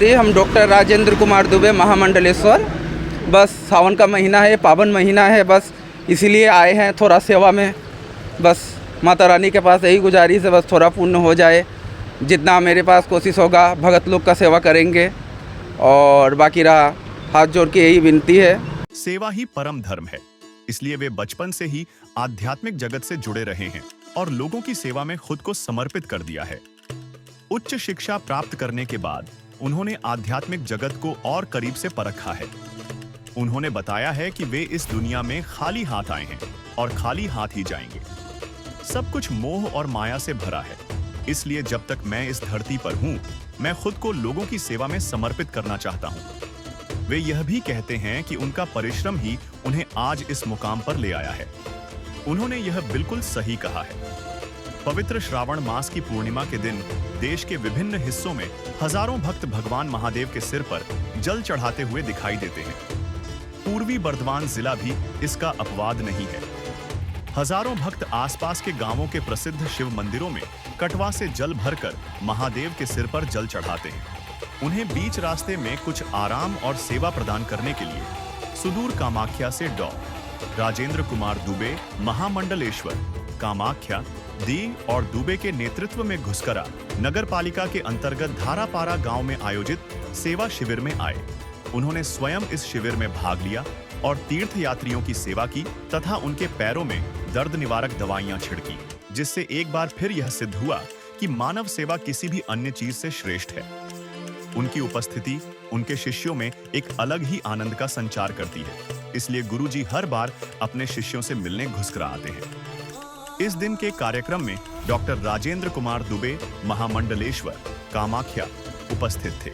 हम डॉक्टर राजेंद्र कुमार दुबे महामंडलेश्वर। बस सावन का महीना है, पावन महीना है, बस इसीलिए आए हैं थोड़ा सेवा में। बस माता रानी के पास यही गुजारिश है, बस थोड़ा पुण्य हो जाए, जितना मेरे पास कोशिश होगा भगत लोग का सेवा करेंगे। और बाकी रहा हाथ जोड़ के यही विनती है। सेवा ही परम धर्म है, इसलिए वे बचपन से ही आध्यात्मिक जगत से जुड़े रहे हैं और लोगों की सेवा में खुद को समर्पित कर दिया है। उच्च शिक्षा प्राप्त करने के बाद उन्होंने आध्यात्मिक जगत को और करीब से परखा है। उन्होंने बताया है कि वे इस दुनिया में खाली हाथ आए हैं और खाली हाथ ही जाएंगे। सब कुछ मोह और माया से भरा है, इसलिए जब तक मैं इस धरती पर हूं, मैं खुद को लोगों की सेवा में समर्पित करना चाहता हूं। वे यह भी कहते हैं कि उनका परिश्रम ही उन्हें आज इस मुकाम पर ले आया है। उन्होंने यह बिल्कुल सही कहा है। पवित्र श्रावण मास की पूर्णिमा के दिन देश के विभिन्न हिस्सों में हजारों भक्त भगवान महादेव के सिर पर जल चढ़ाते हुए दिखाई देते हैं। पूर्वी बर्धमान जिला भी इसका अपवाद नहीं है। हजारों भक्त आसपास के गांवों के प्रसिद्ध शिव मंदिरों में कटवा से जल भरकर महादेव के सिर पर जल चढ़ाते हैं। उन्हें बीच रास्ते में कुछ आराम और सेवा प्रदान करने के लिए सुदूर कामाख्या से डॉ. राजेंद्र कुमार दुबे महामंडलेश्वर, कामाख्या, दी और दुबे के नेतृत्व में घुसकरा नगर पालिका के अंतर्गत धारापारा गांव में आयोजित सेवा शिविर में आए। उन्होंने स्वयं इस शिविर में भाग लिया और तीर्थ यात्रियों की सेवा की तथा उनके पैरों में दर्द निवारक दवाइयां छिड़की, जिससे एक बार फिर यह सिद्ध हुआ कि मानव सेवा किसी भी अन्य चीज से श्रेष्ठ है। उनकी उपस्थिति उनके शिष्यों में एक अलग ही आनंद का संचार करती है, इसलिए गुरुजी हर बार अपने शिष्यों से मिलने घुसकरा आते हैं। इस दिन के कार्यक्रम में डॉक्टर राजेंद्र कुमार दुबे महामंडलेश्वर, कामाख्या उपस्थित थे।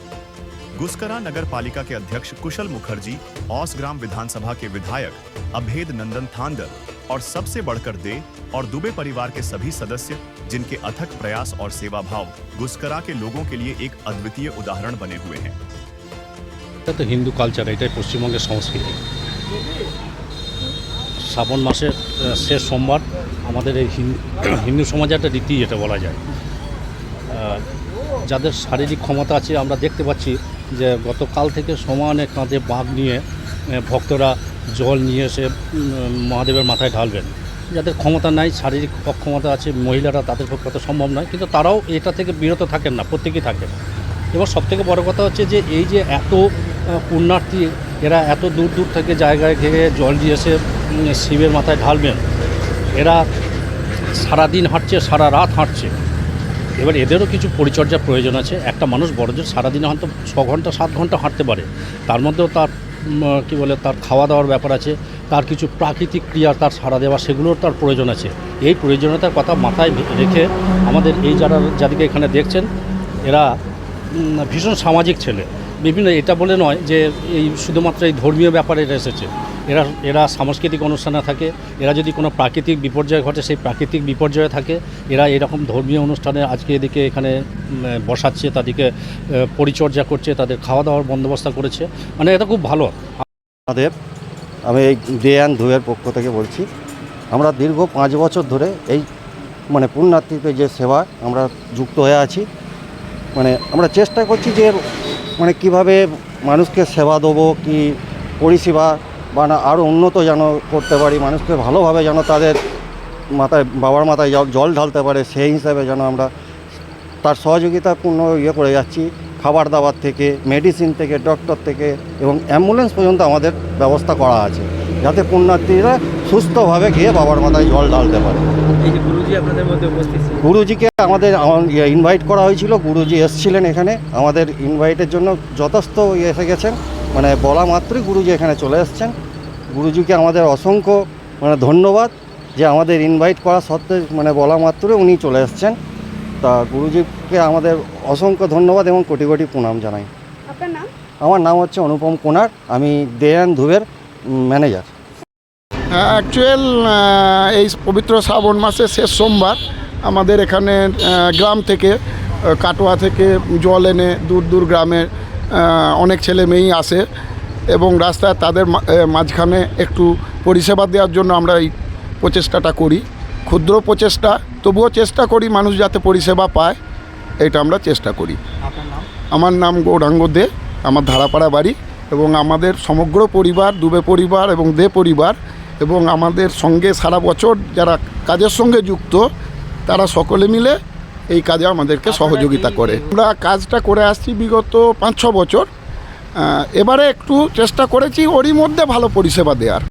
गुस्करा नगर पालिका के अध्यक्ष कुशल मुखर्जी, औस ग्राम विधानसभा के विधायक अभेद नंदन थांदर और सबसे बढ़कर दे और दुबे परिवार के सभी सदस्य, जिनके अथक प्रयास और सेवा भाव गुस्करा के लोगों के लिए एक अद्वितीय उदाहरण बने हुए हैं। तो हिंदू कल्चर एटाई पश्चिमबंगेर संस्कृति। श्रावण मासेर शेष सोमवार आमादेर हिंदू समाजे एक रीति जेटा बला जाय, যাদের শারীরিক ক্ষমতা আছে আমরা দেখতে পাচ্ছি যে গতকাল থেকে সমানে কাঁধে বাঁক নিয়ে ভক্তরা জল নিয়ে এসে মহাদেবের মাথায় ঢালবেন। যাদের ক্ষমতা নাই, শারীরিক অক্ষমতা আছে, মহিলারা তাদের পক্ষে অত সম্ভব নয়, কিন্তু তারাও এটা থেকে বিরত থাকেন না, প্রত্যেকেই থাকেন। এবার সবথেকে বড় কথা হচ্ছে যে এই যে এত পুণ্যার্থী এরা এত দূর দূর থেকে জায়গায় গিয়ে জল দিয়ে এসে শিবের মাথায় ঢালবেন, এরা সারাদিন হাঁটছে, সারা রাত হাঁটছে। এবার এদেরও কিছু পরিচর্যার প্রয়োজন আছে। একটা মানুষ বড়জোর সারাদিনে হয়তো 6 ঘন্টা 7 ঘন্টা হাঁটতে পারে, তার মধ্যেও তার কী বলে তার খাওয়া দাওয়ার ব্যাপার আছে, তার কিছু প্রাকৃতিক ক্রিয়া তার সারা দেওয়া সেগুলোর তার প্রয়োজন আছে। এই প্রয়োজনীয়তার কথা মাথায় রেখে আমাদের এই যাদেরকে এখানে দেখছেন এরা ভীষণ সামাজিক ছেলে। বিভিন্ন এটা বলে নয় যে এই শুধুমাত্র এই ধর্মীয় ব্যাপারে এসেছে, এরা সাংস্কৃতিক অনুষ্ঠানে থাকে, এরা যদি কোনো প্রাকৃতিক বিপর্যয় ঘটে সেই প্রাকৃতিক বিপর্যয়ে থাকে, এরা এরকম ধর্মীয় অনুষ্ঠানে আজকে এদিকে এখানে বসাচ্ছে, তাদেরকে পরিচর্যা করছে, তাদের খাওয়া দাওয়ার বন্দোবস্ত করেছে, মানে এটা খুব ভালো। আমাদের আমি এই দেয়ান ধুয়ের পক্ষ থেকে বলছি, আমরা দীর্ঘ 5 বছর ধরে এই মানে পুণ্যার্থীদের যে সেবা আমরা যুক্ত হয়ে আছি। মানে আমরা চেষ্টা করছি যে মানে কীভাবে মানুষকে সেবা দেবো, কি পরিষেবা বা না আরও উন্নত যেন করতে পারি, মানুষকে ভালোভাবে যেন তাদের মাথায় বাবার মাথায় জল ঢালতে পারে, সেই হিসাবে যেন আমরা তার সহযোগিতাপূর্ণ করে যাচ্ছি। খাবার দাবার থেকে, মেডিসিন থেকে, ডক্টর থেকে এবং অ্যাম্বুলেন্স পর্যন্ত আমাদের ব্যবস্থা করা আছে, যাতে পুণ্যার্থীরা সুস্থভাবে গিয়ে বাবার মাথায় জল ঢালতে পারে। এই যে গুরুজি আপনাদের মধ্যে উপস্থিত, গুরুজিকে আমাদের ইনভাইট করা হয়েছিল, গুরুজি এসেছিলেন এখানে, আমাদের ইনভাইটের জন্য যথেষ্ট এসে গেছেন, মানে বলা মাত্রই গুরুজি এখানে চলে এসেছেন। গুরুজিকে আমাদের অসংখ্য ধন্যবাদ যে আমাদের ইনভাইট করা সত্ত্বেও বলা মাত্রই উনি চলে এসেছেন। তা গুরুজিকে আমাদের অসংখ্য ধন্যবাদ এবং কোটি কোটি প্রণাম জানাই। আপনার নাম? আমার নাম হচ্ছে অনুপম কুনার, আমি দেয়ান ধুবের ম্যানেজার। অ্যাকচুয়াল এই পবিত্র শ্রাবণ মাসের শেষ সোমবার আমাদের এখানে গ্রাম থেকে, কাটোয়া থেকে জল এনে দূর দূর গ্রামের অনেক ছেলে মেয়েই আসে এবং রাস্তায় তাদের মাঝখানে একটু পরিষেবা দেওয়ার জন্য আমরা এই প্রচেষ্টাটা করি। ক্ষুদ্র প্রচেষ্টা, তবুও চেষ্টা করি মানুষ যাতে পরিষেবা পায়, এটা আমরা চেষ্টা করি। আপনার নাম? আমার নাম গৌরাঙ্গ দে, আমার ধারাপাড়া বাড়ি, এবং আমাদের সমগ্র পরিবার, দুবে পরিবার এবং দে পরিবার এবং আমাদের সঙ্গে সারা বছর যারা কাজের সঙ্গে যুক্ত তারা সকলে মিলে এই কাজে আমাদেরকে সহযোগিতা করে। আমরা কাজটা করে আসছি বিগত 5-6 বছর। এবারে একটু চেষ্টা করেছি ওরই মধ্যে ভালো পরিষেবা দেওয়ার।